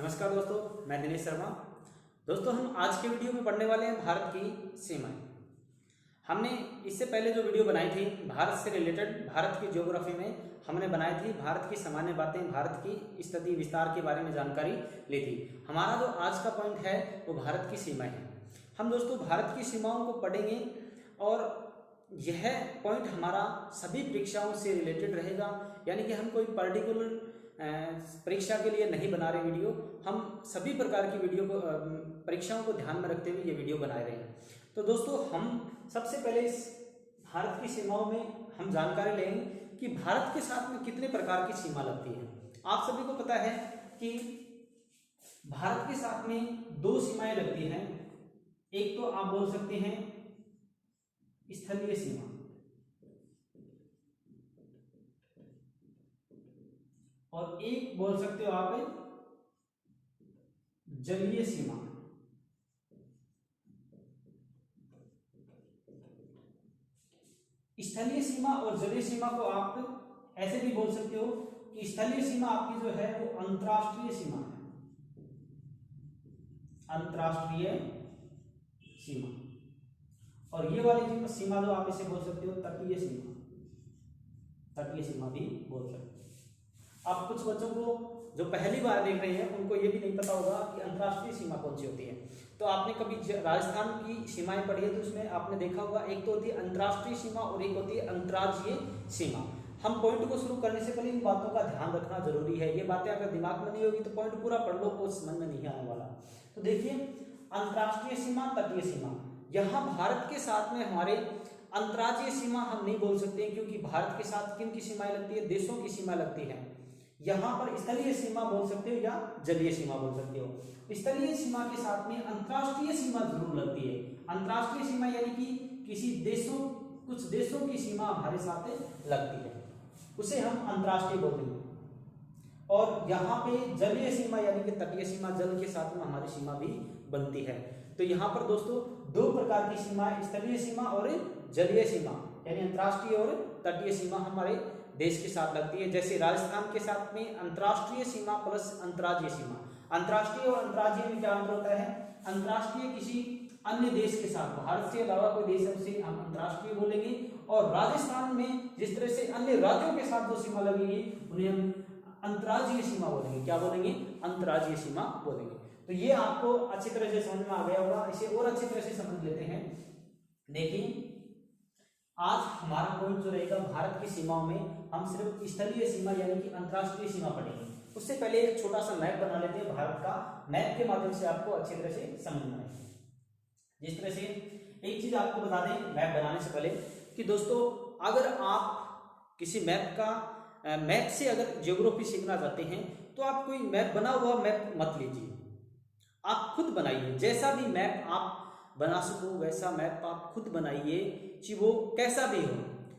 नमस्कार दोस्तों, मैं दिनेश शर्मा। दोस्तों, हम आज के वीडियो में पढ़ने वाले हैं भारत की सीमाएं। हमने इससे पहले जो वीडियो बनाई थी भारत से रिलेटेड, भारत की ज्योग्राफी में हमने बनाई थी भारत की सामान्य बातें, भारत की स्थिति विस्तार के बारे में जानकारी ली थी। हमारा जो आज का पॉइंट है वो भारत की सीमाएं हैं। हम दोस्तों भारत की सीमाओं को पढ़ेंगे और यह पॉइंट हमारा सभी परीक्षाओं से रिलेटेड रहेगा। यानी कि हम कोई पर्टिकुलर परीक्षा के लिए नहीं बना रहे वीडियो, हम सभी प्रकार की वीडियो को परीक्षाओं को ध्यान में रखते हुए ये वीडियो बना रहे हैं। तो दोस्तों, हम सबसे पहले इस भारत की सीमाओं में हम जानकारी लेंगे कि भारत के साथ में कितने प्रकार की सीमा लगती है। आप सभी को पता है कि भारत के साथ में दो सीमाएं लगती हैं। एक तो आप बोल सकते हैं स्थलीय सीमा, और एक बोल सकते हो आप जलीय सीमा। स्थलीय सीमा और जलीय सीमा को आप ऐसे भी बोल सकते हो कि स्थलीय सीमा आपकी जो है वो अंतर्राष्ट्रीय सीमा है, अंतर्राष्ट्रीय सीमा। और ये वाली सीमा जो आप इसे बोल सकते हो तटीय सीमा, तटीय सीमा भी बोल सकते हो। अब कुछ बच्चों को जो पहली बार देख रहे हैं उनको ये भी नहीं पता होगा कि अंतर्राष्ट्रीय सीमा कौन सी होती है। तो आपने कभी राजस्थान की सीमाएं पढ़ी है तो उसमें आपने देखा होगा एक तो होती है अंतर्राष्ट्रीय सीमा और एक होती है अंतर्राज्यीय सीमा। हम पॉइंट को शुरू करने से पहले इन बातों का ध्यान रखना जरूरी है। ये बातें अगर दिमाग में नहीं होगी तो पॉइंट पूरा पढ़ लो और समझ में नहीं आने वाला। तो देखिए, अंतर्राष्ट्रीय सीमा, तटीय सीमा, यहाँ भारत के साथ में हमारे अंतर्राज्यीय सीमा हम नहीं बोल सकते क्योंकि भारत के साथ किन की सीमाएं लगती है, देशों की सीमा लगती है। यहाँ पर स्थलीय सीमा बोल सकते हो या जलीय सीमा बोल सकते हो। स्थलीय सीमा के साथ में अंतर्राष्ट्रीय सीमा जरूर लगती है। अंतर्राष्ट्रीय सीमा यानी कि किसी देशों, कुछ देशों की सीमा हमारे साथ लगती है, उसे हम अंतर्राष्ट्रीय बोलते हैं। और यहाँ पे जलीय सीमा यानी कि तटीय सीमा, जल के साथ में हमारी सीमा भी बनती है। तो यहाँ पर दोस्तों दो प्रकार की सीमा, स्थलीय सीमा और जलीय सीमा, यानी अंतर्राष्ट्रीय और तटीय सीमा हमारे देश के साथ लगती है। जैसे राजस्थान के साथ में अंतर्राष्ट्रीय सीमा प्लस अंतर्राज्यीय सीमा। अंतर्राष्ट्रीय और अंतर्राज्यीय में क्या अंतर होता है? अंतर्राष्ट्रीय किसी अन्य देश के साथ, भारत से अलावा कोई देश है उसे हम अंतर्राष्ट्रीय बोलेंगे। और राजस्थान में जिस तरह से अन्य राज्यों के साथ जो सीमा लगेगी उन्हें हम अंतर्राज्यीय सीमा बोलेंगे। क्या बोलेंगे? अंतर्राज्यीय सीमा बोलेंगे। तो ये आपको अच्छी तरह से समझ में आ गया होगा। इसे और अच्छी तरह से समझ लेते हैं। देखिए, आज हमारा पॉइंट जो रहेगा भारत की सीमाओं में हम सिर्फ स्थलीय सीमा यानी कि अंतर्राष्ट्रीय सीमा पढ़ेंगे। उससे पहले एक छोटा सा मैप बना लेते हैं भारत का। मैप के माध्यम से आपको अच्छी तरह से समझ में आएगा। जिस तरह से एक चीज आपको बता दें मैप बनाने से पहले कि दोस्तों, अगर आप किसी मैप से अगर ज्योग्राफी सीखना चाहते हैं तो आप कोई मैप बना हुआ मैप मत लीजिए, आप खुद बनाइए। जैसा भी मैप आप बना सको वैसा मैप आप खुद बनाइए, चाहे वो कैसा भी हो।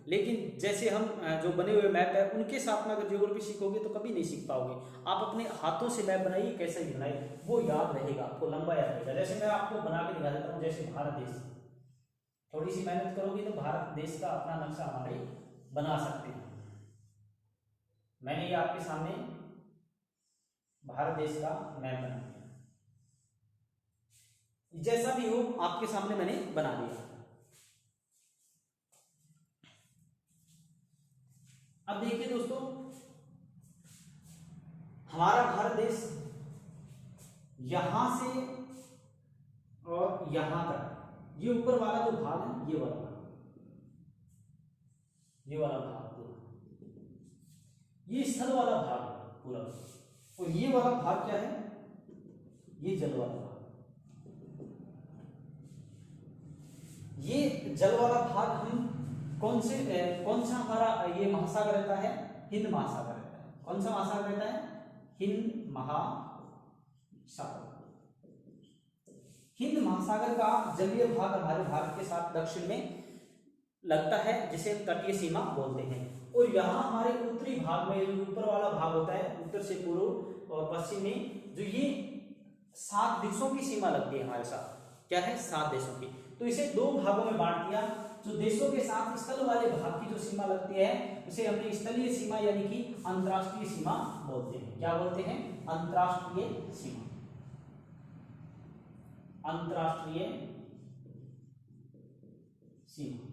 लेकिन जैसे हम जो बने हुए मैप है उनके साथ में अगर ज्योग्राफी सीखोगे तो कभी नहीं सीख पाओगे। आप अपने हाथों से मैप बनाइए, कैसा भी बनाइए, वो याद रहेगा आपको, लंबा याद रहेगा। जैसे मैं आपको बना के दिखा देता हूँ, जैसे भारत देश, थोड़ी सी मेहनत करोगे तो भारत देश का अपना नक्शा हमारे बना सकते हैं। मैंने ये आपके सामने भारत देश का मैप बना दिया, जैसा भी हो आपके सामने मैंने बना दिया। अब देखिए दोस्तों, हमारा भारत देश यहां से और यहां तक, ये ऊपर वाला जो भाग है, ये वाला भाग, ये स्थल वाला भाग पूरा, और ये वाला भाग क्या है? ये जल वाला भाग। ये जल वाला भाग हम कौन सा हमारा ये महासागर रहता है? हिंद महासागर रहता है। कौन सा महासागर रहता है? हिंद महासागर। हिंद महासागर का जलीय भाग हमारे भारत के साथ दक्षिण में लगता है, जिसे हम तटीय सीमा बोलते हैं। और यहाँ हमारे उत्तरी भाग में जो ऊपर वाला भाग होता है, उत्तर से पूर्व और पश्चिम में, जो ये 7 देशों की सीमा लगती है हमारे साथ। क्या है? 7 देशों की। तो इसे 2 भागों में बांट दिया। जो देशों के साथ स्थल वाले भाग की जो सीमा लगती है उसे हमने स्थलीय सीमा यानी कि अंतर्राष्ट्रीय सीमा बोलते हैं। क्या बोलते हैं? अंतरराष्ट्रीय सीमा। अंतरराष्ट्रीय सीमा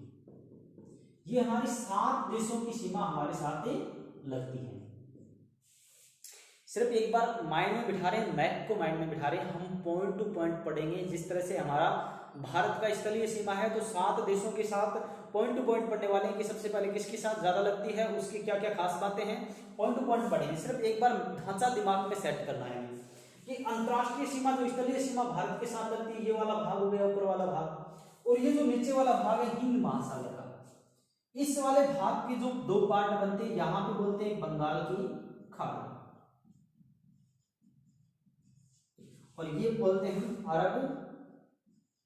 ये हमारे 7 देशों की सीमा हमारे साथ लगती है। सिर्फ एक बार माइंड में बिठा रहे हैं, मैप को माइंड में बिठा रहे हैं, हम पॉइंट टू पॉइंट पढ़ेंगे। जिस तरह से हमारा भारत का स्थलीय सीमा है तो 7 देशों के साथ पॉइंट टू पॉइंट पढ़ने वाले हैं कि सबसे पहले किसके साथ ज्यादा लगती है, उसकी क्या क्या खास बातें हैं, पॉइंट टू पॉइंट पढ़ेंगे। सिर्फ एक बार ढांचा दिमाग में सेट करना है कि अंतरराष्ट्रीय सीमा जो स्थलीय सीमा भारत के साथ लगती है, ये वाला भाग हो गया ऊपर वाला भाग, और ये जो नीचे वाला भाग है हिंद महासागर का, इस वाले भाग के जो 2 पार्ट बनते हैं, यहां पे बोलते हैं बंगाल की खाड़ी और ये बोलते हैं अरब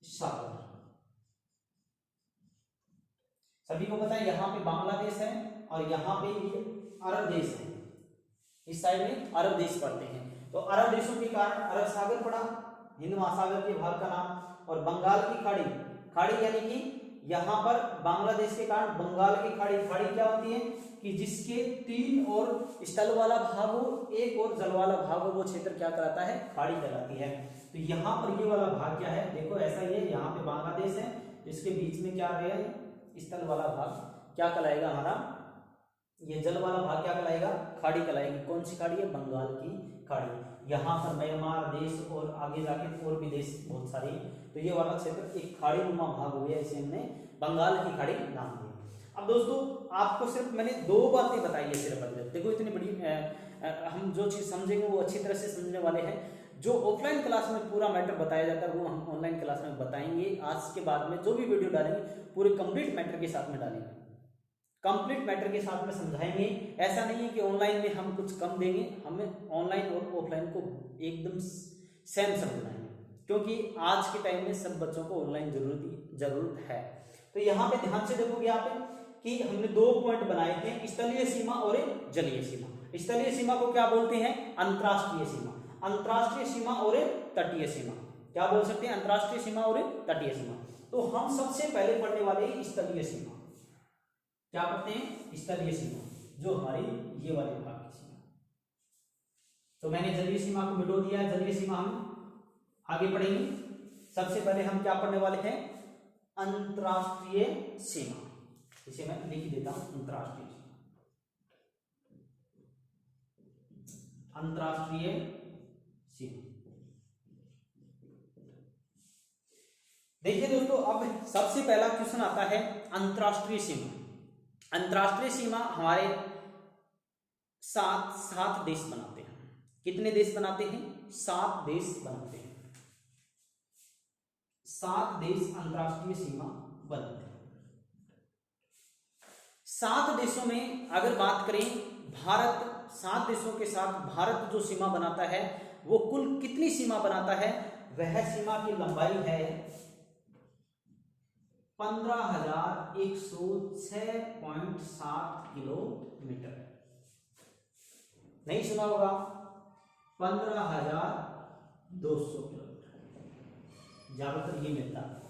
सागर। सभी को पता है यहाँ पे बांग्लादेश है और यहाँ पे ये अरब देश है, इस साइड में अरब देश पड़ते हैं। तो अरब देशों के कारण अरब सागर पड़ा, हिंद महासागर के भाग का नाम, और बंगाल की खाड़ी, खाड़ी यानी कि यहाँ पर बांग्लादेश के कारण बंगाल की खाड़ी। खाड़ी क्या होती है कि जिसके 3 और स्थल वाला भाग हो, 1 और जल वाला भाग हो, वो क्षेत्र क्या कहलाता है, खाड़ी कहलाती है। तो यहाँ पर ये वाला भाग क्या है, देखो ऐसा ही है, यहाँ पे बांग्लादेश है, इसके बीच में क्या गया है, स्थल वाला भाग क्या कहलाएगा हमारा, ये जल वाला भाग क्या कहलाएगा, खाड़ी कहलाएगी। कौन सी खाड़ी है, बंगाल की खाड़ी। यहाँ पर म्यांमार देश और आगे जाके और भी देश बहुत सारे, तो ये वाला क्षेत्र एक खाड़ी नुमा भाग हो गया, इसे हमने बंगाल की खाड़ी नाम दिया। अब दोस्तों आपको सिर्फ मैंने 2 बातें बताई है सिर्फ, देखो इतनी बड़ी हम जो चीज समझेंगे वो अच्छी तरह से समझने वाले हैं। जो ऑफलाइन क्लास में पूरा मैटर बताया जाता है वो हम ऑनलाइन क्लास में बताएंगे। आज के बाद में जो भी वीडियो डालेंगे पूरे कंप्लीट मैटर के साथ में डालेंगे, कंप्लीट मैटर के साथ में समझाएंगे। ऐसा नहीं है कि ऑनलाइन में हम कुछ कम देंगे, हमें ऑनलाइन और ऑफलाइन को एकदम सेम समझना है, क्योंकि आज के टाइम में सब बच्चों को ऑनलाइन जरूरत है। तो यहाँ पे ध्यान से देखोगे आप कि हमने 2 पॉइंट बनाए थे, स्थलीय सीमा और जलीय सीमा। स्थलीय सीमा को क्या बोलते हैं, अंतरराष्ट्रीय सीमा। अंतरराष्ट्रीय सीमा और तटीय सीमा क्या बोल सकते हैं, अंतरराष्ट्रीय सीमा और तटीय सीमा। तो हम सबसे पहले पढ़ने वाले हैं स्थलीय सीमा। क्या पढ़ते हैं, स्थलीय सीमा, जो हमारी ये वाले भाग की सीमा। तो मैंने जलीय सीमा को मिटो दिया, जलीय सीमा हम आगे पढ़ेंगे। सबसे पहले हम क्या पढ़ने वाले हैं, अंतरराष्ट्रीय सीमा। इसे मैं लिख देता हूं, अंतरराष्ट्रीय सीमा। अंतरराष्ट्रीय सीमा। देखिए दोस्तों, अब सबसे पहला क्वेश्चन आता है अंतरराष्ट्रीय सीमा। अंतरराष्ट्रीय सीमा हमारे 7 देश बनाते हैं। कितने देश बनाते हैं, 7 देश बनाते हैं। 7 देश अंतरराष्ट्रीय सीमा बनाते हैं। 7 देशों में अगर बात करें, भारत 7 देशों के साथ भारत जो सीमा बनाता है वो कुल कितनी सीमा बनाता है, वह सीमा की लंबाई है 15,106.7 किलोमीटर। नहीं सुना होगा, 15,200 किलोमीटर ज्यादातर ये मिलता है।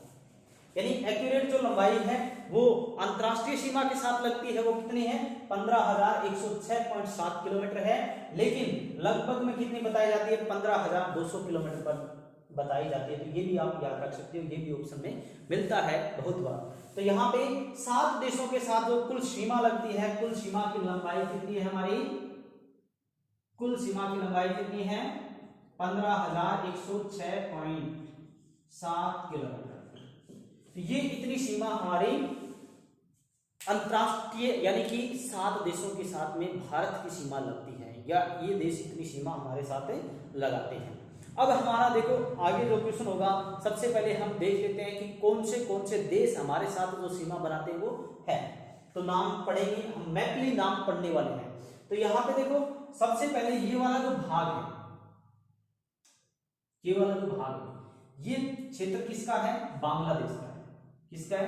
यानी एक्यूरेट जो लंबाई है वो अंतरराष्ट्रीय सीमा के साथ लगती है, वो कितनी है, 15,106.7 किलोमीटर है। लेकिन लगभग में कितनी बताई जाती है, 15,200 किलोमीटर पर बताई जाती है। तो ये भी आप याद रख सकते हो, ये भी ऑप्शन में मिलता है बहुत बार। तो यहाँ पे 7 देशों के साथ जो कुल सीमा लगती है, कुल सीमा की लंबाई कितनी है हमारी, कुल सीमा की लंबाई कितनी है, 15,106.7 किलोमीटर। तो ये इतनी सीमा हमारी अंतरराष्ट्रीय यानी कि 7 देशों के साथ में भारत की सीमा लगती है, या ये देश इतनी सीमा हमारे साथ लगाते हैं। अब हमारा देखो आगे जो क्वेश्चन होगा, सबसे पहले हम देख लेते हैं कि कौन से देश हमारे साथ जो सीमा बनाते हैं वो है। तो नाम पढ़ेंगे हम, मैपली नाम पढ़ने वाले हैं। तो यहाँ पे देखो सबसे पहले ये वाला जो भाग है, ये वाला जो भाग है, ये क्षेत्र किसका है, बांग्लादेश का है। किसका है,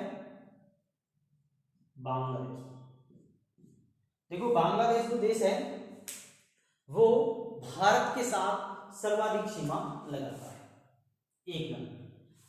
बांग्लादेश। देखो बांग्लादेश जो देश है वो भारत के साथ सर्वाधिक सीमा लगाता है, 1 नंबर।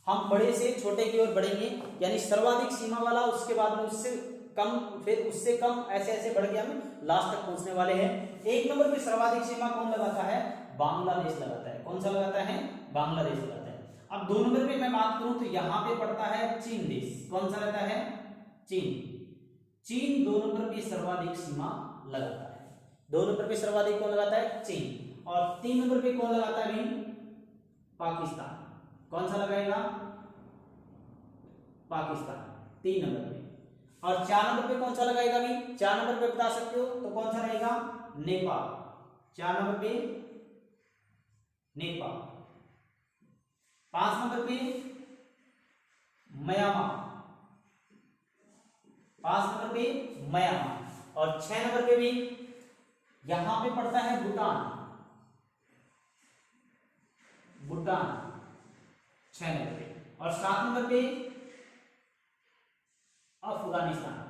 हम बड़े से छोटे की ओर बढ़ेंगे, यानी सर्वाधिक सीमा वाला, उसके बाद में उससे कम, फिर उससे कम, ऐसे ऐसे बढ़ के हम लास्ट तक पहुंचने वाले हैं। 1 नंबर पे सर्वाधिक सीमा कौन लगाता है, बांग्लादेश लगाता है। कौन सा लगाता है? बांग्लादेश लगाता है। अब 2 नंबर पे मैं बात करूं तो यहां पे पड़ता है चीन देश। कौन सा रहता है? चीन। चीन 2 नंबर पे सर्वाधिक सीमा लगाता है। 2 नंबर पे सर्वाधिक कौन लगाता है? चीन। और 3 नंबर पे कौन लगाता है भाई? पाकिस्तान। कौन सा लगाएगा? पाकिस्तान 3 नंबर पे। और 4 नंबर पे कौन सा लगाएगा भाई? 4 नंबर पे बता सकते हो तो कौन सा रहेगा? नेपाल। 4 नंबर पे नेपाल। 5 नंबर पे म्यांमार। 5 नंबर पे म्यांमार। और 6 नंबर पे भी यहां पे पड़ता है भूटान। भूटान 6 नंबर पे। और 7 नंबर पे अफगानिस्तान।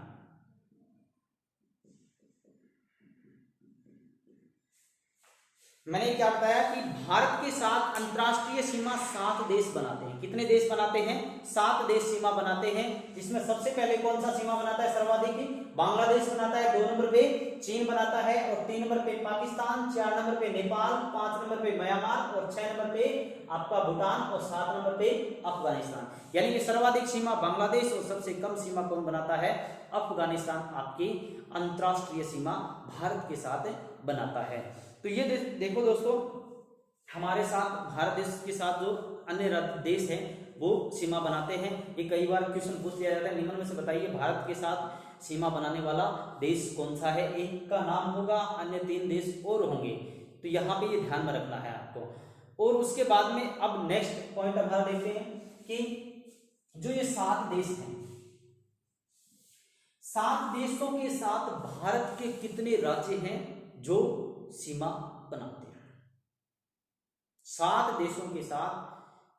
मैंने क्या बताया कि भारत के साथ अंतरराष्ट्रीय सीमा 7 देश बनाते हैं। कितने देश बनाते हैं? 7 देश सीमा बनाते हैं, जिसमें सबसे पहले कौन सा सीमा बनाता है सर्वाधिक? बांग्लादेश बनाता है। 2 नंबर पे चीन बनाता है। और 3 नंबर पे पाकिस्तान, 4 नंबर पे नेपाल, 5 नंबर पे म्यांमार और 6 नंबर पे आपका भूटान और 7 नंबर पे अफगानिस्तान। यानी कि सर्वाधिक सीमा बांग्लादेश और सबसे कम सीमा कौन बनाता है? अफगानिस्तान आपकी अंतरराष्ट्रीय सीमा भारत के साथ बनाता है। तो ये देखो दोस्तों, हमारे साथ भारत देश के साथ जो अन्य देश हैं वो सीमा बनाते हैं। ये कई बार क्वेश्चन पूछ लिया जाता है, निम्न में से बताइए भारत के साथ सीमा बनाने वाला देश कौन सा है? एक का नाम होगा, अन्य 3 देश और होंगे। तो यहाँ पे ये ध्यान में रखना है आपको। और उसके बाद में अब नेक्स्ट पॉइंट हमारा देखते हैं कि जो ये 7 देश हैं, 7 देशों के साथ भारत के कितने राज्य हैं जो सीमा बनाते हैं? 7 देशों के साथ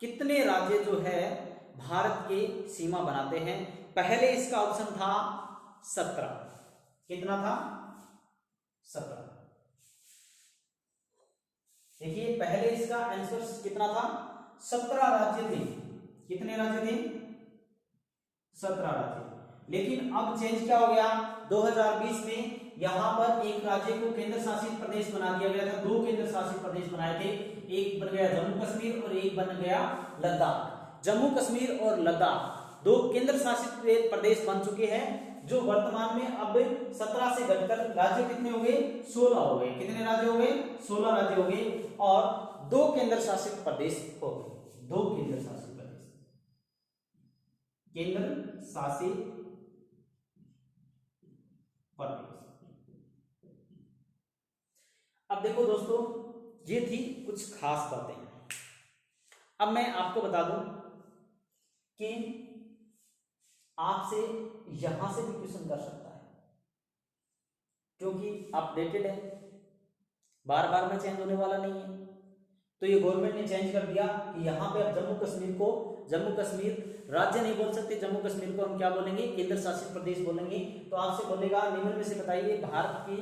कितने राज्य जो है भारत के सीमा बनाते हैं? पहले इसका ऑप्शन था 17। कितना था? 17। देखिए पहले इसका आंसर कितना था? 17 राज्य थे। कितने राज्य थे? 17 राज्य। लेकिन अब चेंज क्या हो गया? 2020 में यहां पर एक राज्य को केंद्र शासित प्रदेश बना दिया गया था। 2 केंद्र शासित प्रदेश बनाए थे, एक बन गया जम्मू कश्मीर और एक बन गया लद्दाख। जम्मू कश्मीर और लद्दाख 2 केंद्र शासित प्रदेश बन चुके हैं, जो वर्तमान में अब 17 से घटकर राज्य कितने हो गए? 16 हो गए। कितने राज्य हो गए? 16 राज्य हो गए। और 2 केंद्र शासित प्रदेश हो गए। 2 केंद्र शासित प्रदेश, केंद्र शासित प्रदेश। अब देखो दोस्तों, ये थी कुछ खास बातें। अब मैं आपको बता दूं कि आपसे यहां से भी क्वेश्चन कर सकता है, क्योंकि अपडेटेड है, बार बार में चेंज होने वाला नहीं है। तो ये गवर्नमेंट ने चेंज कर दिया कि यहां पे अब जम्मू कश्मीर राज्य नहीं बोल सकते, जम्मू कश्मीर को हम क्या बोलेंगे? केंद्र शासित प्रदेश बोलेंगे। तो आपसे बोलेगा निम्न में से बताइए भारत की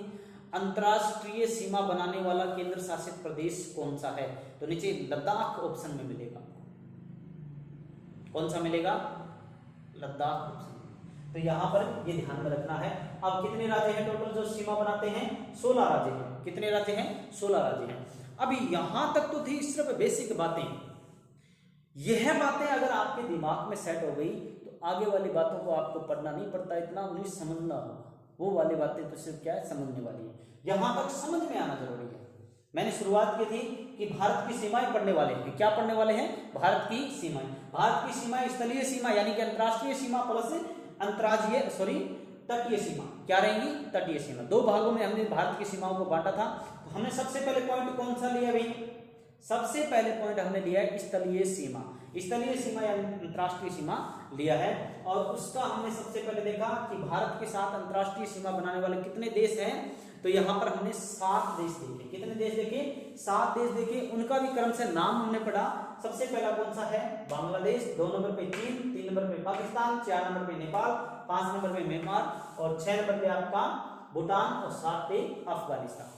अंतरराष्ट्रीय सीमा बनाने वाला केंद्र शासित प्रदेश कौन सा है? तो नीचे लद्दाख ऑप्शन में मिलेगा। कौन सा मिलेगा? लद्दाख ऑप्शन। तो यहां पर ये ध्यान में रखना है। अब कितने राज्य हैं टोटल जो सीमा बनाते हैं? 16 राज्य हैं। कितने राज्य हैं? 16 राज्य हैं। अभी यहां तक तो थी सिर्फ बेसिक बातें। यह बातें अगर आपके दिमाग में सेट हो गई तो आगे वाली बातों को आपको पढ़ना नहीं पड़ता, इतना उन्हें समझना होगा। वो वाली बातें तो सिर्फ क्या है? समझने वाली है। यहां तक समझ में आना जरूरी है। मैंने शुरुआत की थी कि भारत की सीमाएं पढ़ने वाले हैं। क्या पढ़ने वाले हैं? भारत की सीमाएं। भारत की सीमाएं स्थलीय सीमा यानी कि अंतरराष्ट्रीय सीमा प्लस तटीय सीमा क्या रहेंगी? तटीय सीमा। 2 भागों में हमने भारत की सीमाओं को बांटा था। तो हमने सबसे पहले पॉइंट कौन सा लिया भाई? सबसे पहले पॉइंट हमने लिया है स्थलीय सीमा। स्थलीय सीमा यानी अंतरराष्ट्रीय सीमा लिया है। और उसका हमने सबसे पहले देखा कि भारत के साथ अंतरराष्ट्रीय सीमा बनाने वाले कितने देश हैं? तो यहां पर हमने 7 देश देखे। कितने देश देखे? 7 देश देखे। उनका भी क्रम से नाम हमने पढ़ा। सबसे पहला कौन सा है? बांग्लादेश। 2 नंबर पे चीन, 3 नंबर पे पाकिस्तान, 4 नंबर पे नेपाल, 5 नंबर पे म्यांमार और 6 नंबर पे आपका भूटान और 7 पे अफगानिस्तान।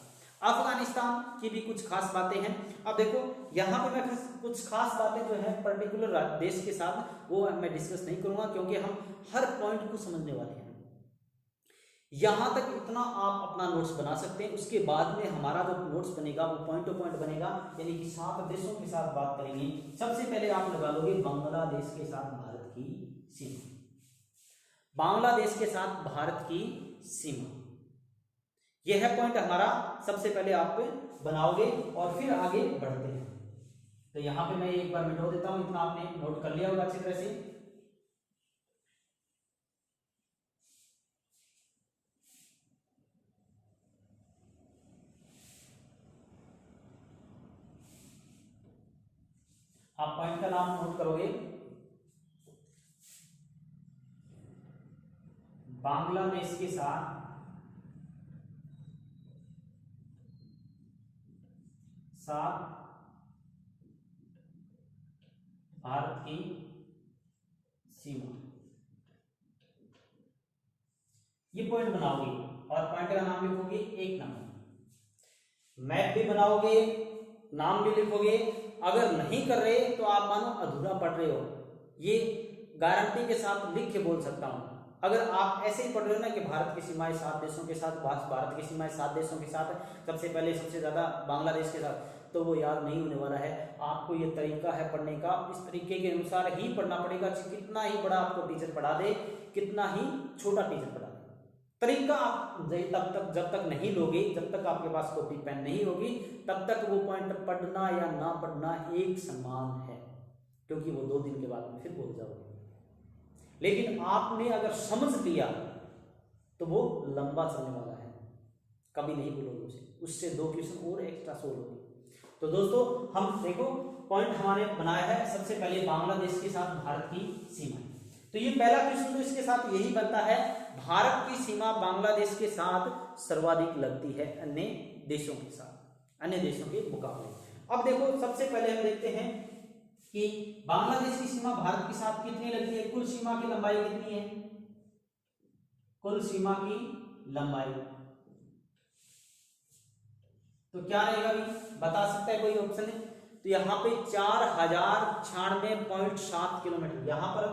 अफगानिस्तान की भी कुछ खास बातें हैं। अब देखो यहाँ पे मैं कुछ खास बातें जो है पर्टिकुलर देश के साथ वो मैं डिस्कस नहीं करूंगा, क्योंकि हम हर पॉइंट को समझने वाले हैं। यहां तक इतना आप अपना नोट्स बना सकते हैं। उसके बाद में हमारा जो नोट्स बनेगा वो पॉइंट टू पॉइंट बनेगा, यानी कि 7 देशों के साथ बात करेंगे। सबसे पहले आप लगा लोगे बांग्लादेश के साथ भारत की सीमा, बांग्लादेश के साथ भारत की सीमा, यह है पॉइंट हमारा। सबसे पहले आप बनाओगे और फिर आगे बढ़ते हैं। तो यहां पे मैं एक बार मिटा देता हूं, इतना आपने नोट कर लिया होगा अच्छी तरह से। आप पॉइंट का नाम नोट करोगे, बांग्लादेश के साथ भारत की सीमा, ये पॉइंट बनाओगे और पॉइंट का नाम लिखोगे 1 नंबर। मैप भी बनाओगे, नाम भी लिखोगे। अगर नहीं कर रहे तो आप मानो अधूरा पढ़ रहे हो, ये गारंटी के साथ लिख के बोल सकता हूं। अगर आप ऐसे ही पढ़ रहे हो ना कि भारत की सीमाएं 7 देशों के साथ, भारत की सीमाएं 7 देशों के साथ, सबसे पहले सबसे ज्यादा बांग्लादेश के साथ, तो वो याद नहीं होने वाला है। आपको ये तरीका है पढ़ने का, इस तरीके के अनुसार ही पढ़ना पड़ेगा। कितना ही बड़ा आपको टीचर पढ़ा दे, कितना ही छोटा टीचर पढ़ा दे, तरीका आप जब तक नहीं लोगे, जब तक आपके पास कॉपी पेन नहीं होगी, तब तक वो पॉइंट पढ़ना या ना पढ़ना एक समान है, क्योंकि वो 2 दिन के बाद में फिर भूल जाओगे। लेकिन आपने अगर समझ लिया तो वो लंबा चलने वाला है, कभी नहीं भूलोगे उसे, उससे 2 क्वेश्चन और एक्स्ट्रा सोल्व होंगे। तो दोस्तों हम देखो पॉइंट हमारे बनाया है, सबसे पहले बांग्लादेश के साथ भारत की सीमा। तो ये पहला क्वेश्चन तो इसके साथ यही बनता है, भारत की सीमा बांग्लादेश के साथ सर्वाधिक लगती है अन्य देशों के साथ, अन्य देशों के मुकाबले। अब देखो सबसे पहले हम देखते हैं कि बांग्लादेश की सीमा भारत के साथ कितनी लगती है, कुल सीमा की लंबाई कितनी है, कुल सीमा की लंबाई। तो क्या रहेगा भी बता सकता है कोई ऑप्शन है? तो यहाँ पे 4096.7 किलोमीटर, यहाँ पर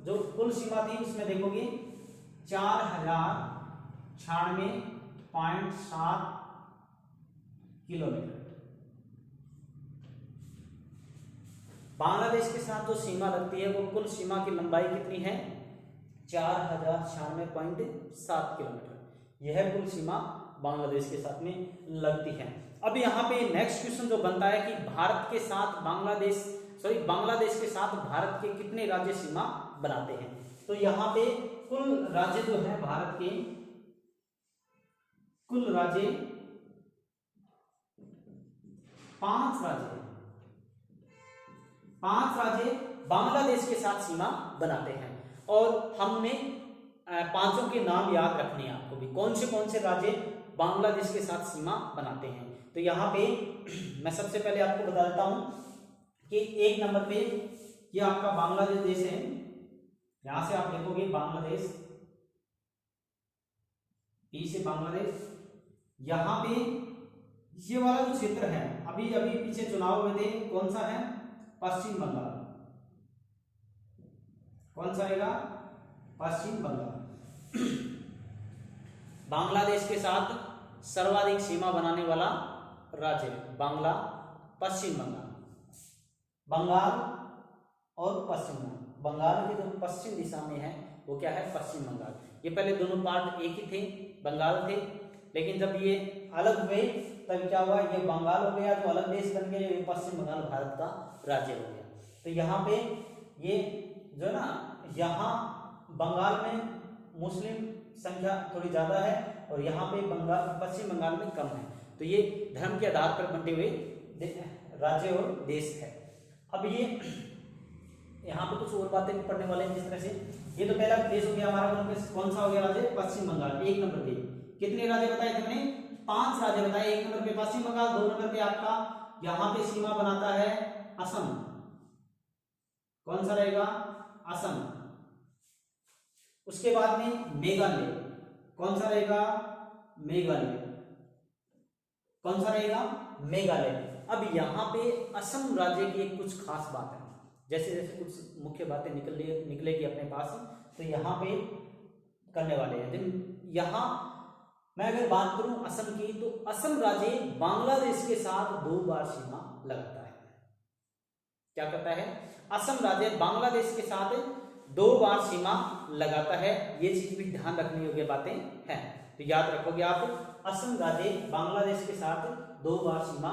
जो कुल सीमा थी उसमें देखोगे 4096.7 किलोमीटर। बांग्लादेश के साथ जो सीमा लगती है वो कुल सीमा की लंबाई कितनी है, 4096.7 किलोमीटर। यह कुल सीमा बांग्लादेश के साथ में लगती है। अब यहाँ पे नेक्स्ट क्वेश्चन जो बनता है कि बांग्लादेश के साथ भारत के कितने राज्य सीमा बनाते हैं। तो यहाँ पे कुल राज्य जो है भारत के, कुल राज्य 5 राज्य, 5 राज्य बांग्लादेश के साथ सीमा बनाते हैं। और हमने 5 के नाम याद रखने हैं आपको भी, कौन से राज्य बांग्लादेश के साथ सीमा बनाते हैं। तो यहाँ पे मैं सबसे पहले आपको बता देता हूं कि 1 नंबर पे ये आपका बांग्लादेश देश है। यहां से आप देखोगे बांग्लादेश, बी से बांग्लादेश। यहां पे ये वाला जो क्षेत्र है, अभी पीछे चुनाव हुए थे, कौन सा है, पश्चिम बंगाल। कौन सा रहेगा, पश्चिम बंगाल। बांग्लादेश के साथ सर्वाधिक सीमा बनाने वाला राज्य पश्चिम बंगाल, बंगाल और पश्चिम बंगाल। बंगाल के जो पश्चिम दिशा में है वो क्या है, पश्चिम बंगाल। ये पहले दोनों पार्ट एक ही थे, बंगाल थे, लेकिन जब ये अलग हुए तब क्या हुआ, ये बंगाल हो गया, जो अलग देश बन गया, ये पश्चिम बंगाल भारत का राज्य हो गया। तो यहाँ पे ये जो है ना, यहाँ बंगाल में मुस्लिम संख्या थोड़ी ज्यादा है और यहाँ पे पश्चिम बंगाल में कम है। तो ये धर्म के आधार पर बंटे हुए राज्य और देश है। अब ये यहाँ पे कुछ और बातें भी पढ़ने वाले हैं, जिस तरह से ये तो पहला देश हो गया हमारा, कौन सा हो गया राज्य, पश्चिम बंगाल। 1 नंबर पे कितने राज्य बताए थे हमने, 5 राज्य बताए। 1 नंबर पे पश्चिम बंगाल, 2 नंबर पे आपका यहाँ पे सीमा बनाता है असम। कौन सा रहेगा, असम। उसके बाद में मेघालय, कौन सा रहेगा, मेघालय। कौन सा रहेगा, मेघालय। अब यहाँ पे असम राज्य की एक कुछ खास बात है, जैसे जैसे कुछ मुख्य बातें निकलेगी अपने पास। तो यहाँ पे करने वाले हैं। यहाँ मैं अगर बात करूं असम की, तो असम राज्य बांग्लादेश के साथ 2 बार सीमा लगाता है। क्या करता है? असम राज्य बांग्लादेश के साथ 2 बार सीमा लगाता है। ये चीज भी ध्यान रखने योग्य बातें हैं, तो याद रखोगे आप, असम राज्य बांग्लादेश के साथ 2 बार सीमा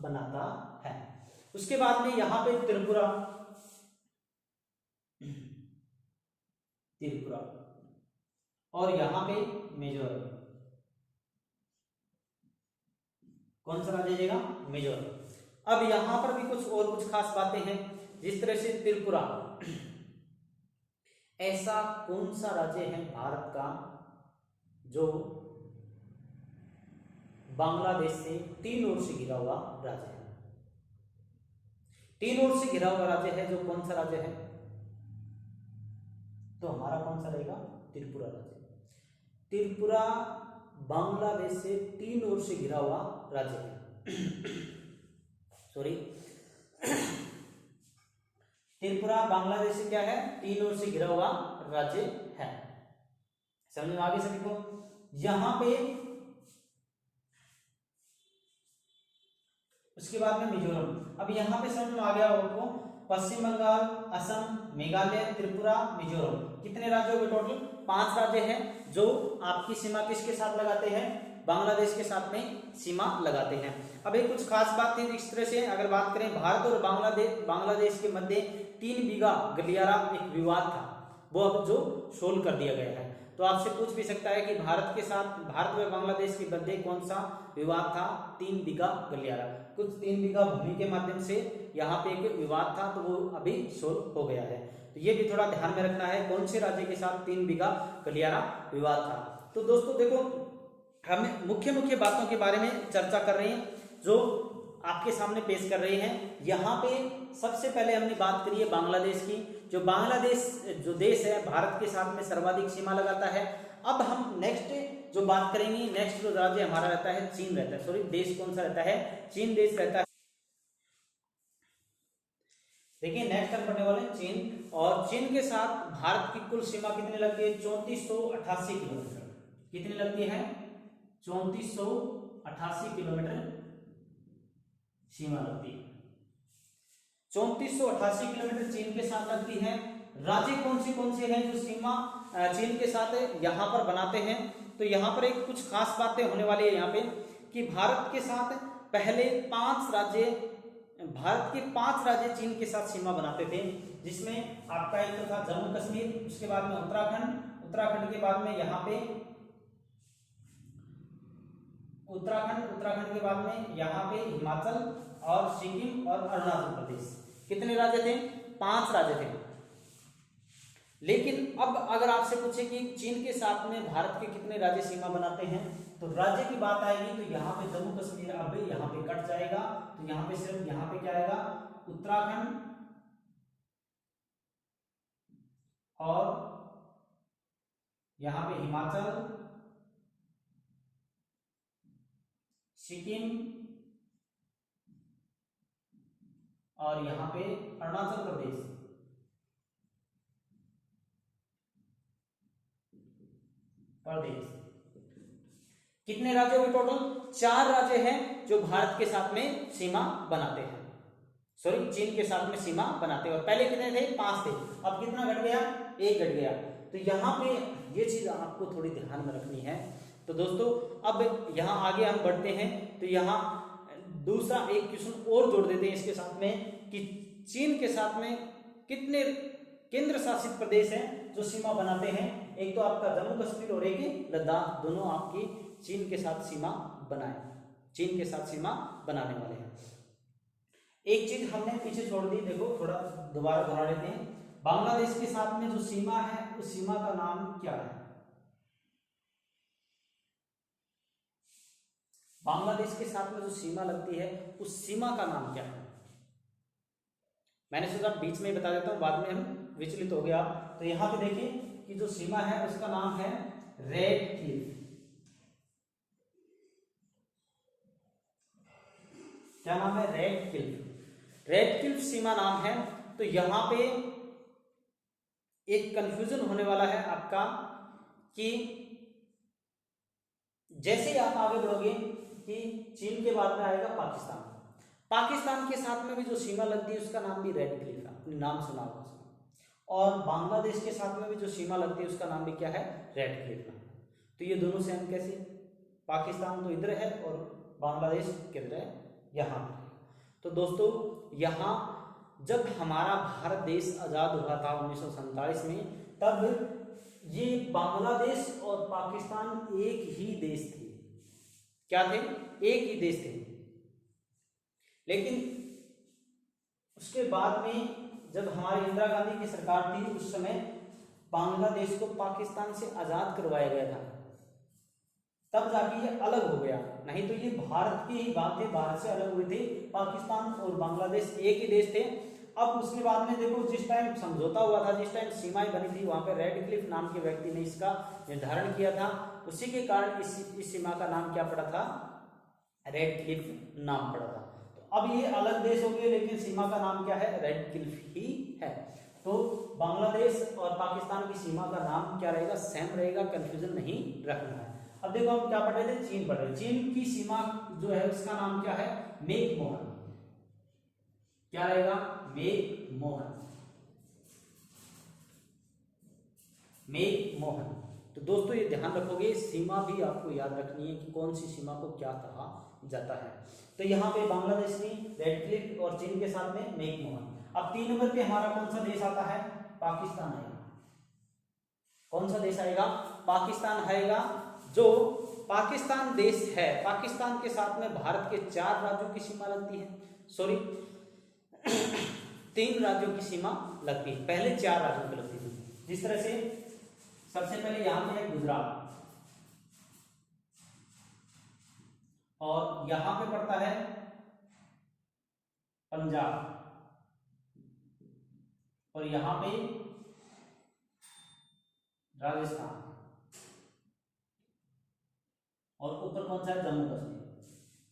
बनाता है। उसके बाद में यहाँ पे त्रिपुरा और यहाँ पे मिजोरम। कौन सा राज्य जाएगा? मिजोरम। अब यहां पर भी कुछ खास बातें हैं, जिस तरह से त्रिपुरा, ऐसा कौन सा राज्य है भारत का जो बांग्लादेश से 3 ओर से घिरा हुआ राज्य है? 3 ओर से घिरा हुआ राज्य है जो कौन सा राज्य है? तो हमारा कौन सा रहेगा? त्रिपुरा राज्य। त्रिपुरा बांग्लादेश से 3 ओर से घिरा हुआ राज्य है। सॉरी, त्रिपुरा बांग्लादेश से क्या है? 3 ओर से घिरा हुआ राज्य है। समझ में आगे सभी को? यहां पे उसके बाद में मिजोरम। अब यहां पे समझ में आ गया आपको, पश्चिम बंगाल, असम, मेघालय, त्रिपुरा, मिजोरम, कितने राज्यों के टोटल? 5 राज्य हैं जो आपकी सीमा किसके साथ लगाते हैं? बांग्लादेश के साथ में सीमा लगाते हैं। अब एक कुछ खास बात है, इस तरह से अगर बात करें, भारत और बांग्लादेश के मध्य 3 बीघा गलियारा एक विवाद था, वो अब जो सोल्व कर दिया गया है। तो आपसे पूछ भी सकता है कि भारत व बांग्लादेश के मध्य कौन सा विवाद था? 3 बीघा गलियारा। कुछ 3 बीघा भूमि के माध्यम से यहाँ पे एक विवाद था, तो वो अभी सोल्व हो गया है। तो ये भी थोड़ा ध्यान में रखना है, कौन से राज्य के साथ 3 बीघा गलियारा विवाद था। तो दोस्तों देखो, हम मुख्य बातों के बारे में चर्चा कर रहे हैं, जो आपके सामने पेश कर रहे हैं। यहाँ पे सबसे पहले हमने बात करी है बांग्लादेश की। जो बांग्लादेश जो देश है, भारत के साथ में सर्वाधिक सीमा लगाता है। अब हम नेक्स्ट जो बात करेंगे, नेक्स्ट जो राज्य हमारा रहता है, चीन रहता है। सॉरी, देश कौन सा रहता है? चीन देश रहता है। देखिए, नेक्स्ट हम पढ़ने वाले हैं चीन। और चीन के साथ भारत की कुल सीमा कितनी लगती है? 3488 किलोमीटर। कितनी लगती है? 3488 किलोमीटर सीमा लगती है। 3488 किलोमीटर चीन के साथ लगती है। राज्य कौन से हैं जो सीमा चीन के साथ यहाँ पर बनाते हैं? तो यहाँ पर एक कुछ खास बातें होने वाली है यहाँ पे, कि भारत के साथ पहले 5 राज्य, भारत के 5 राज्य चीन के साथ सीमा बनाते थे, जिसमें आपका एक तो था जम्मू कश्मीर, उसके बाद में उत्तराखंड के बाद में यहाँ पे उत्तराखंड के बाद में यहाँ पे हिमाचल और सिक्किम और अरुणाचल प्रदेश। कितने राज्य थे? 5 राज्य थे। लेकिन अब अगर आपसे पूछे कि चीन के साथ में भारत के कितने राज्य सीमा बनाते हैं, तो राज्य की बात आएगी तो यहाँ पे जम्मू कश्मीर अब यहाँ पे कट जाएगा। तो यहाँ पे सिर्फ यहाँ पे क्या आएगा? उत्तराखंड और यहाँ पे हिमाचल, सिक्किम और यहाँ पे अरुणाचल प्रदेश। कितने राज्य हुए टोटल? 4 राज्य हैं जो भारत के साथ में सीमा बनाते हैं, सॉरी चीन के साथ में सीमा बनाते हैं। और पहले कितने थे? 5 थे। अब कितना घट गया? 1 घट गया। तो यहाँ पे ये चीज आपको थोड़ी ध्यान में रखनी है। तो दोस्तों अब यहाँ आगे हम बढ़ते हैं, तो यहाँ दूसरा एक क्वेश्चन और जोड़ देते हैं इसके साथ में, कि चीन के साथ में कितने केंद्र शासित प्रदेश हैं जो सीमा बनाते हैं? एक तो आपका जम्मू कश्मीर और एक लद्दाख, दोनों आपकी चीन के साथ सीमा चीन के साथ सीमा बनाने वाले हैं। एक चीज हमने पीछे छोड़ दी, देखो थोड़ा दोबारा दोहरा लेते हैं। बांग्लादेश के साथ में जो सीमा है, उस सीमा का नाम क्या है? बांग्लादेश के साथ में जो सीमा लगती है, उस सीमा का नाम क्या है? मैंने सोचा बीच में ही बता देता हूं, बाद में हम विचलित हो गया। तो यहां पे देखिए कि जो सीमा है उसका नाम है रेड क्लिफ। क्या नाम है? Red Cliff. रेड क्लिफ सीमा नाम है। तो यहां पे एक कंफ्यूजन होने वाला है आपका, कि जैसे ही आप आगे बढ़ोगे कि चीन के बाद में आएगा पाकिस्तान। पाकिस्तान के साथ में भी जो सीमा लगती है उसका नाम भी रेड क्लिफ है, आपने नाम सुना होगा उसका। और बांग्लादेश के साथ में भी जो सीमा लगती है उसका नाम भी क्या है, रेड क्लिफ है। तो ये दोनों सेम कैसे, पाकिस्तान तो इधर है और बांग्लादेश किधर है, यहाँ पर। तो दोस्तों यहाँ जब हमारा भारत देश आज़ाद हुआ था 1947 में, तब ये बांग्लादेश और पाकिस्तान एक ही देश थे। क्या थे, एक ही देश थे। लेकिन उसके बाद में जब हमारी इंदिरा गांधी की सरकार थी, उस समय बांग्लादेश को पाकिस्तान से आज़ाद करवाया गया था, तब जाके ये अलग हो गया। नहीं तो ये भारत की ही बात है, भारत से अलग हुए थे। पाकिस्तान और बांग्लादेश एक ही देश थे। अब उसके बाद में देखो, जिस टाइम समझौता हुआ था, जिस टाइम सीमाएं बनी थी, वहां पे रेड क्लिफ नाम के व्यक्ति ने इसका निर्धारण किया था। उसी के कारण इस सीमा का नाम क्या पड़ा था, रेड क्लिफ नाम पड़ा था। तो अब ये अलग देश हो गए, लेकिन सीमा का नाम क्या है, रेड क्लिफ ही है। तो बांग्लादेश और पाकिस्तान की सीमा का नाम क्या रहेगा, सेम रहेगा, कंफ्यूजन नहीं रखना है। अब देखो हम क्या पढ़ रहे थे, चीन पढ़ रहे। चीन की सीमा जो है उसका नाम क्या है, मेकमोहन। क्या रहेगा, मेकमोहन, मेकमोहन। तो दोस्तों ये ध्यान रखोगे, सीमा भी आपको याद रखनी है कि कौन सी सीमा को क्या कहा जाता है। तो यहाँ पे बांग्लादेश में रेड क्लिफ और चीन के साथ में मेकमोहन। अब 3 नंबर पे हमारा कौन सा देश आता है, पाकिस्तान आएगा। कौन सा देश आएगा, पाकिस्तान आएगा। जो पाकिस्तान देश है, पाकिस्तान के साथ में भारत के 4 राज्यों की सीमा लगती है, सॉरी 3 राज्यों की सीमा लगती है। पहले 4 राज्यों की लगती थी। जिस तरह से सबसे पहले यहां पे है गुजरात, और यहां पे पड़ता है पंजाब, और यहां पे राजस्थान, और ऊपर कौन सा है, जम्मू कश्मीर।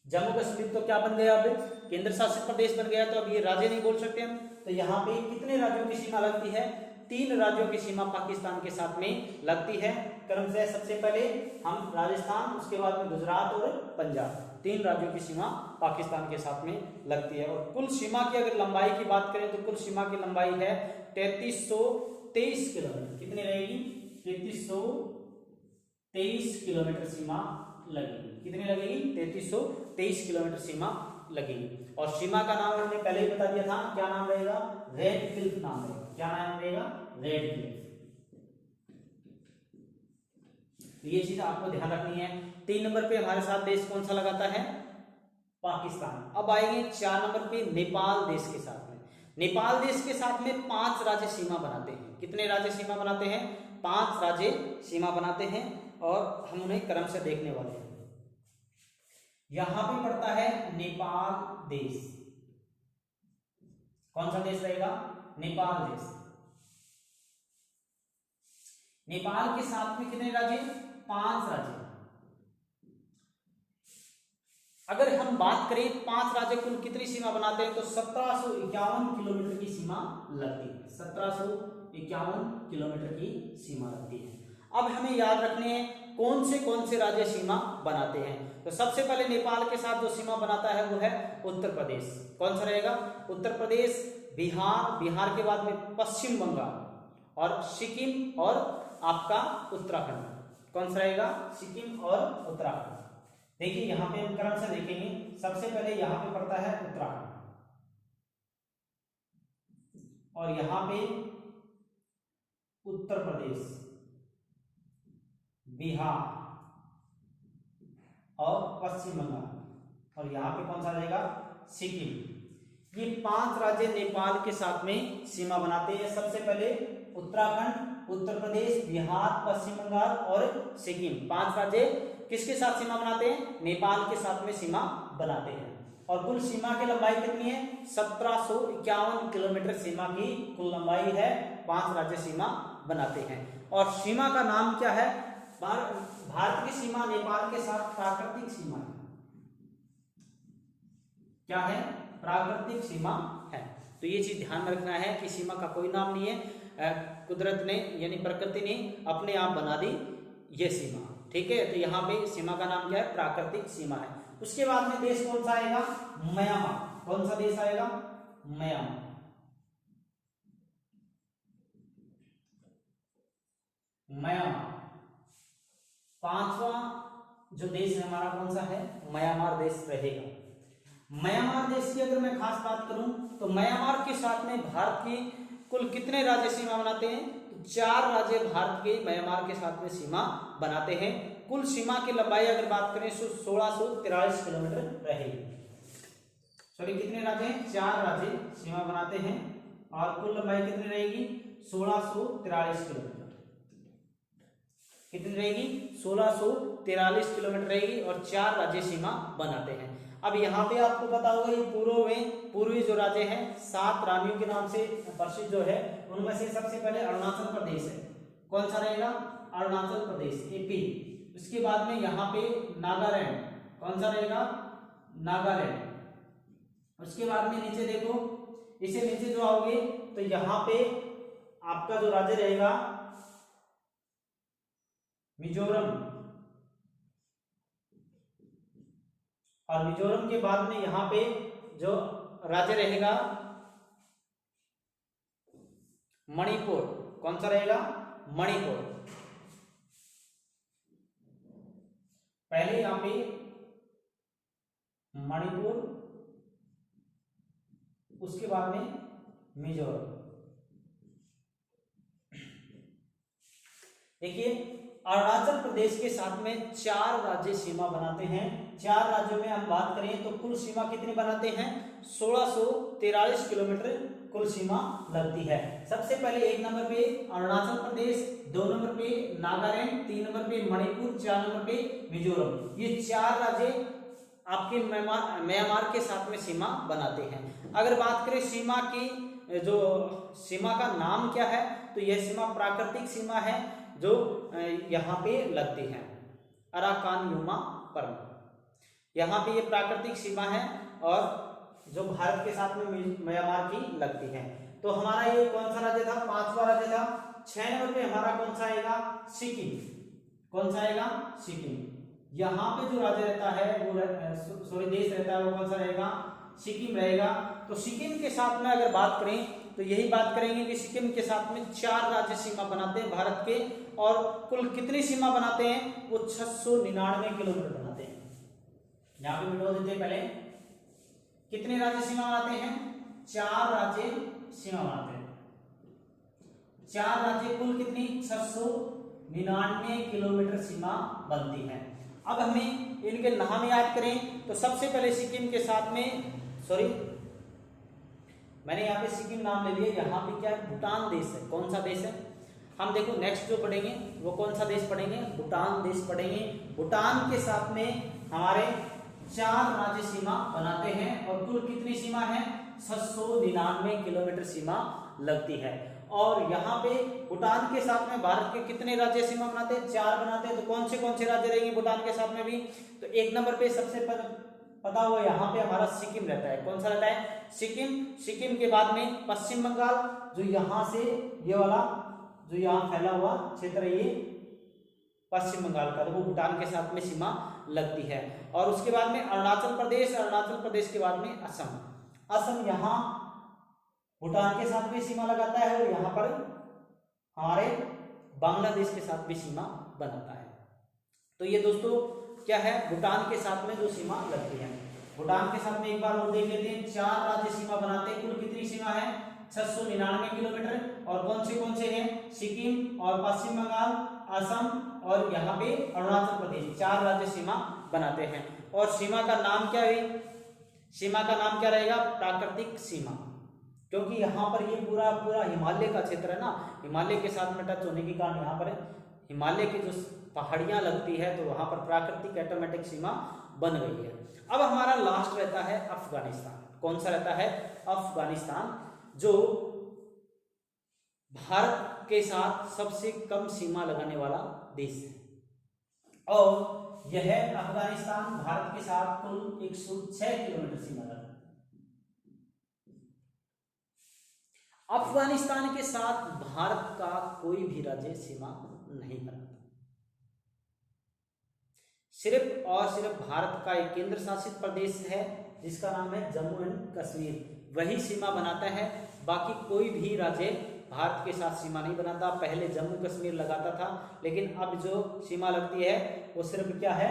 जम्मू कश्मीर तो क्या बन गया, अब केंद्र शासित प्रदेश बन गया, तो अब ये राज्य नहीं बोल सकते हम। तो यहाँ पे कितने राज्यों की सीमा लगती है, 3 राज्यों की सीमा पाकिस्तान के साथ में लगती है। क्रम से सबसे पहले हम राजस्थान, उसके बाद में गुजरात और पंजाब, 3 राज्यों की सीमा पाकिस्तान के साथ में लगती है। और कुल सीमा की अगर लंबाई की बात करें तो कुल सीमा की लंबाई है 3323 किलोमीटर। कितनी रहेगी, 3323 किलोमीटर सीमा लगेगी। कितनी लगेगी, 3323 किलोमीटर सीमा लगेगी। और सीमा का नाम हमने पहले ही बता दिया था, क्या नाम रहेगा, रेड क्लिफ नाम रहेगा। क्या नाम रहेगा, रेड क्लिफ। ये चीज आपको ध्यान रखनी है। 3 नंबर पे हमारे साथ देश कौन सा लगाता है, पाकिस्तान। अब आएंगे 4 नंबर पे नेपाल देश के साथ में। नेपाल देश के साथ में 5 राज्य सीमा बनाते हैं। कितने राज्य सीमा बनाते हैं, 5 राज्य सीमा बनाते हैं, और हम उन्हें क्रम से देखने वाले हैं। यहां पे पड़ता है नेपाल देश। कौन सा देश रहेगा, नेपाल देश। नेपाल के साथ में कितने राज्य, 5 राज्य। अगर हम बात करें 5 राज्य कुल कितनी सीमा बनाते हैं, तो 1751 किलोमीटर की सीमा लगती है। 1751 किलोमीटर की सीमा लगती है। अब हमें याद रखने हैं कौन से राज्य सीमा बनाते हैं। तो सबसे पहले नेपाल के साथ जो सीमा बनाता है वो है उत्तर प्रदेश। कौन सा रहेगा, उत्तर प्रदेश, बिहार, बिहार के बाद में पश्चिम बंगाल, और सिक्किम, और आपका उत्तराखंड। कौन सा रहेगा, सिक्किम और उत्तराखंड। देखिए यहां पे हम क्रम से देखेंगे। सबसे पहले यहां पे पड़ता है उत्तराखंड, और यहां पे उत्तर प्रदेश, बिहार और पश्चिम बंगाल, और यहां पे कौन सा रहेगा, सिक्किम। ये 5 राज्य नेपाल के साथ में सीमा बनाते हैं। सबसे पहले उत्तराखंड, उत्तर प्रदेश, बिहार, पश्चिम बंगाल और सिक्किम, 5 राज्य किसके साथ सीमा बनाते हैं, नेपाल के साथ में सीमा बनाते हैं। और कुल सीमा की लंबाई कितनी है, 1751 किलोमीटर सीमा की कुल लंबाई है। 5 राज्य सीमा बनाते हैं। और सीमा का नाम क्या है, भारत की सीमा नेपाल के साथ प्राकृतिक सीमा है। क्या है, प्राकृतिक सीमा है। तो ये चीज ध्यान में रखना है कि सीमा का कोई नाम नहीं है, कुदरत ने यानी प्रकृति ने अपने आप बना दी। ये सीमा, ठीक है। तो यहाँ पे सीमा का नाम क्या है, प्राकृतिक सीमा है। उसके बाद में देश कौन सा आएगा, म्यांमार। कौन सा देश आएगा, म्यांमार। म्यांमार पांचवा जो देश है हमारा कौन सा है, म्यांमार देश रहेगा। म्यांमार देश की अगर मैं खास बात करूं तो म्यांमार के साथ में भारत के कुल कितने राज्य सीमा बनाते हैं, तो 4 राज्य भारत के म्यांमार के साथ में सीमा बनाते हैं। कुल सीमा की लंबाई अगर बात करें तो 1643 किलोमीटर रहेगी। सॉरी कितने राज्य हैं, 4 राज्य सीमा बनाते हैं और कुल लंबाई कितनी रहेगी, 1643 किलोमीटर। कितनी रहेगी, 1643 किलोमीटर रहेगी और 4 राज्य सीमा बनाते हैं। अब यहाँ पे आपको पता होगा ये पूर्वी जो राज्य हैं 7 रानियों के नाम से प्रसिद्ध जो है, उनमें से सबसे पहले अरुणाचल प्रदेश है। कौन सा रहेगा, अरुणाचल प्रदेश एपी। उसके बाद में यहाँ पे नागालैंड, कौन सा रहेगा, नागालैंड। उसके बाद में नीचे देखो, इसे नीचे जो आओगे तो यहाँ पे आपका जो राज्य रहेगा मिजोरम, और मिजोरम के बाद में यहाँ पे जो राज्य रहेगा मणिपुर। कौन सा रहेगा, मणिपुर। पहले यहाँ पे मणिपुर, उसके बाद में मिजोरम। देखिए अरुणाचल प्रदेश के साथ में 4 राज्य सीमा बनाते हैं। 4 राज्यों में हम बात करें तो कुल सीमा कितनी बनाते हैं, 1643 किलोमीटर कुल सीमा लगती है। सबसे पहले 1 नंबर पे अरुणाचल प्रदेश, 2 नंबर पे नागालैंड, 3 नंबर पे मणिपुर, 4 नंबर पे मिजोरम। ये 4 राज्य आपके म्यांमार के साथ में सीमा बनाते हैं। अगर बात करें सीमा की, जो सीमा का नाम क्या है, तो यह सीमा प्राकृतिक सीमा है जो यहाँ पे लगती है, अराकान युमा पर्वत। यहाँ पे ये प्राकृतिक सीमा है और जो भारत के साथ में म्यांमार की लगती है। तो हमारा ये कौन सा राज्य था, 5वां राज्य था। 6 नंबर पे हमारा कौन सा आएगा, सिक्किम। कौन सा आएगा, सिक्किम। यहाँ पे जो राज्य रहता है वो देश रहता है वो कौन सा रहेगा, सिक्किम रहेगा। तो सिक्किम के साथ में अगर बात करें तो यही बात करेंगे कि सिक्किम के साथ में 4 राज्य सीमा बनाते हैं भारत के, और कुल कितनी सीमा बनाते हैं, वो 699 किलोमीटर बनाते हैं। यहां पे मिटा देते हैं पहले, कितने राज्य सीमा बनाते हैं, 4 राज्य सीमा बनाते हैं। 4 राज्य कुल कितनी, 699 किलोमीटर सीमा बनती है। अब हमें इनके नाम याद करें तो सबसे पहले सिक्किम के साथ में, मैंने यहाँ पे सिक्किम नाम ले लिया, यहाँ पे क्या है, भूटान देश है। कौन सा देश है, हम देखो नेक्स्ट जो पढ़ेंगे वो कौन सा देश पढ़ेंगे, भूटान देश पढ़ेंगे। भूटान के साथ में हमारे 4 राज्य सीमा बनाते हैं और कुल कितनी सीमा है, 699 किलोमीटर सीमा लगती है। और यहाँ पे भूटान के साथ में भारत के कितने राज्य सीमा बनाते हैं, 4 बनाते हैं। तो कौन से राज्य रहेंगे भूटान के साथ में भी, तो 1 नंबर पे सबसे पता हुआ यहाँ पे हमारा सिक्किम रहता है। कौन सा रहता है, सिक्किम के बाद में पश्चिम बंगाल, जो यहाँ से ये वाला जो यहाँ फैला हुआ क्षेत्र है ये पश्चिम बंगाल का, तो वो भूटान के साथ में सीमा लगती है। और उसके बाद में अरुणाचल प्रदेश के बाद में असम यहाँ भूटान के साथ भी सीमा लगाता है और यहाँ पर हमारे बांग्लादेश के साथ भी सीमा बनाता है। तो ये दोस्तों क्या है, भूटान के साथ में जो सीमा लगती है। भूटान के साथ में एक बार और देख लेते हैं, 4 राज्य सीमा बनाते हैं। कुल कितनी सीमा है, 699 किलोमीटर। और कौन से हैं, सिक्किम और पश्चिम बंगाल, असम और यहाँ पे अरुणाचल प्रदेश, 4 राज्य सीमा बनाते हैं। और सीमा का नाम क्या है, सीमा का नाम क्या रहेगा, प्राकृतिक सीमा, क्योंकि यहाँ पर ये पूरा हिमालय का क्षेत्र है ना, हिमालय के साथ में टच होने के कारण यहाँ पर हिमालय की जो पहाड़ियां लगती है, तो वहां पर प्राकृतिक ऑटोमेटिक सीमा बन गई है। अब हमारा लास्ट रहता है अफगानिस्तान। कौन सा रहता है, अफगानिस्तान, जो भारत के साथ सबसे कम सीमा लगाने वाला देश है। और यह अफगानिस्तान भारत के साथ कुल 106 किलोमीटर सीमा लगाता है। अफगानिस्तान के साथ भारत का कोई भी राज्य सीमा नहीं बनाता। सिर्फ और सिर्फ भारत का एक केंद्र शासित प्रदेश है जिसका नाम है जम्मू एंड कश्मीर, वही सीमा बनाता है। बाकी कोई भी राज्य भारत के साथ सीमा नहीं बनाता। पहले जम्मू कश्मीर लगाता था, लेकिन अब जो सीमा लगती है वो सिर्फ क्या है,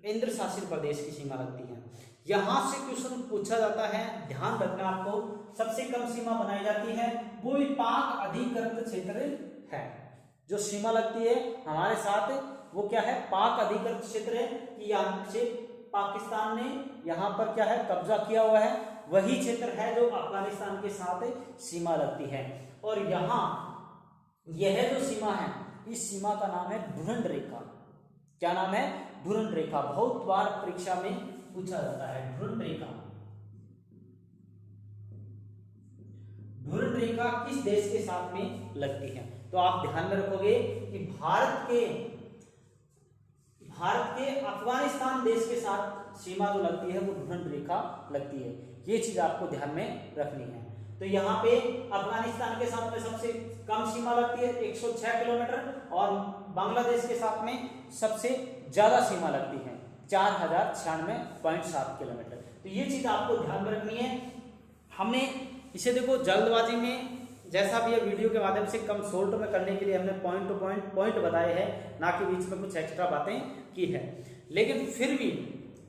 केंद्र शासित प्रदेश की सीमा लगती है। यहां से क्वेश्चन पूछा जाता है, ध्यान रखना आपको, सबसे कम सीमा बनाई जाती है वो पाक अधिकृत क्षेत्र है। जो सीमा लगती है हमारे साथ वो क्या है, पाक अधिकृत क्षेत्र है कि यहाँ से पाकिस्तान ने यहाँ पर क्या है कब्जा किया हुआ है, वही क्षेत्र है जो अफगानिस्तान के साथ सीमा लगती है। और यहाँ यह जो सीमा है, इस सीमा का नाम है ढूंढ रेखा। क्या नाम है, ढूंढ रेखा। बहुत बार परीक्षा में पूछा जाता है ढूंढ रेखा। ढूंढ रेखा किस देश के साथ में लगती है, तो आप ध्यान में रखोगे कि भारत के अफगानिस्तान देश के साथ सीमा जो लगती है वो ढूंढ रेखा लगती है। ये चीज आपको ध्यान में रखनी है। तो यहाँ पे अफगानिस्तान के साथ में सबसे कम सीमा लगती है 106 किलोमीटर, और बांग्लादेश के साथ में सबसे ज्यादा सीमा लगती है 4096.7 किलोमीटर। तो ये चीज आपको ध्यान में रखनी है। हमने इसे देखो जल्दबाजी में, जैसा भी है वीडियो के माध्यम से कम शॉर्ट में करने के लिए हमने पॉइंट टू पॉइंट बताए हैं, ना कि बीच में कुछ एक्स्ट्रा बातें की है, लेकिन फिर भी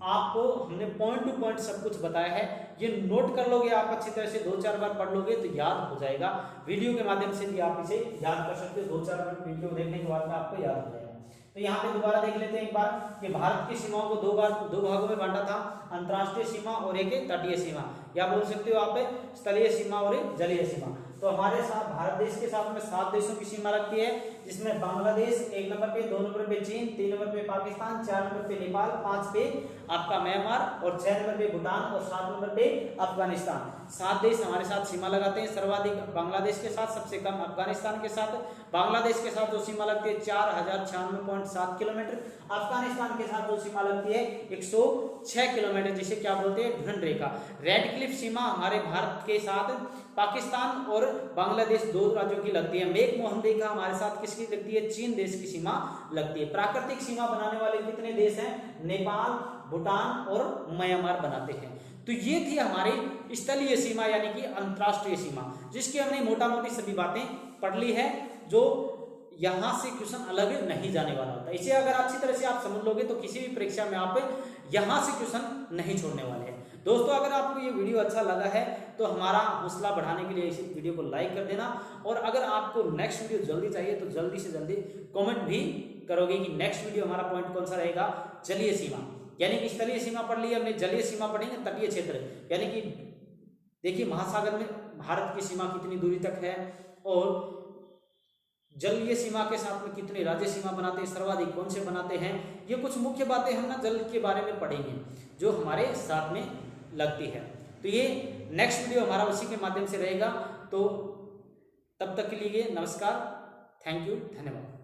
आपको हमने पॉइंट टू पॉइंट सब कुछ बताया है। ये नोट कर लोगे आप अच्छी तरह से, 2-4 बार पढ़ लोगे तो याद हो जाएगा। वीडियो के माध्यम से भी आप इसे याद कर सकते हो, 2-4 मिनट वीडियो देखने के बाद में आपको याद हो जाएगा। तो यहाँ पे दोबारा देख लेते हैं एक बार कि भारत की सीमाओं को दो भागों में बांटा था, अंतर्राष्ट्रीय सीमा और एक तटीय सीमा, या बोल सकते हो आप स्थलीय सीमा और एक जलीय सीमा। तो हमारे साथ भारत देश के साथ में 7 देशों की सीमा लगती है, जिसमें बांग्लादेश 1 नंबर पे, 2 नंबर पे चीन, 3 नंबर पे पाकिस्तान, 4 नंबर पे नेपाल, 5 पे आपका म्यांमार, और 6 नंबर पे भूटान, और 7 नंबर पे अफगानिस्तान। 7 देश हमारे साथ सीमा लगाते हैं, सर्वाधिक बांग्लादेश के साथ, सबसे कम अफगानिस्तान के साथ। बांग्लादेश के साथ जो सीमा लगती है 4096.7 किलोमीटर, अफगानिस्तान के साथ जो सीमा लगती है 106 किलोमीटर, जिसे क्या बोलते हैं ढूंढ रेखा। रेड क्लिफ सीमा हमारे भारत के साथ पाकिस्तान और बांग्लादेश 2 राज्यों की लगती है। मैक-मोहन रेखा हमारे साथ किसकी लगती है, चीन देश की सीमा लगती है। प्राकृतिक सीमा बनाने वाले कितने देश हैं, नेपाल, भूटान और म्यांमार बनाते हैं। तो ये थी हमारी स्थलीय सीमा यानी कि अंतरराष्ट्रीय सीमा, जिसकी हमने मोटा मोटी सभी बातें पढ़ ली है, जो यहां से क्वेश्चन अलग नहीं जाने वाला होता है। इसे अगर अच्छी तरह से आप समझ लोगे तो किसी भी परीक्षा में आप यहां से क्वेश्चन नहीं छोड़ने वाले हैं। दोस्तों, अगर आपको ये वीडियो अच्छा लगा है तो हमारा हौसला बढ़ाने के लिए इस वीडियो को लाइक कर देना, और अगर आपको नेक्स्ट वीडियो जल्दी चाहिए तो जल्दी से जल्दी कमेंट भी करोगे कि नेक्स्ट वीडियो हमारा पॉइंट कौन सा रहेगा। जलीय सीमा यानी कि स्थलीय सीमा पढ़ ली हमने, जलीय सीमा पढ़ेंगे तटीय क्षेत्र, यानी कि देखिए महासागर में भारत की सीमा कितनी दूरी तक है, और जलीय सीमा के साथ में कितने राज्य सीमा बनाते हैं, सर्वाधिक कौन से बनाते हैं। ये कुछ मुख्य बातें हम ना जल के बारे में पढ़ेंगे जो हमारे साथ में लगती है। तो ये नेक्स्ट वीडियो हमारा उसी के माध्यम से रहेगा। तो तब तक के लिए नमस्कार, थैंक यू, धन्यवाद।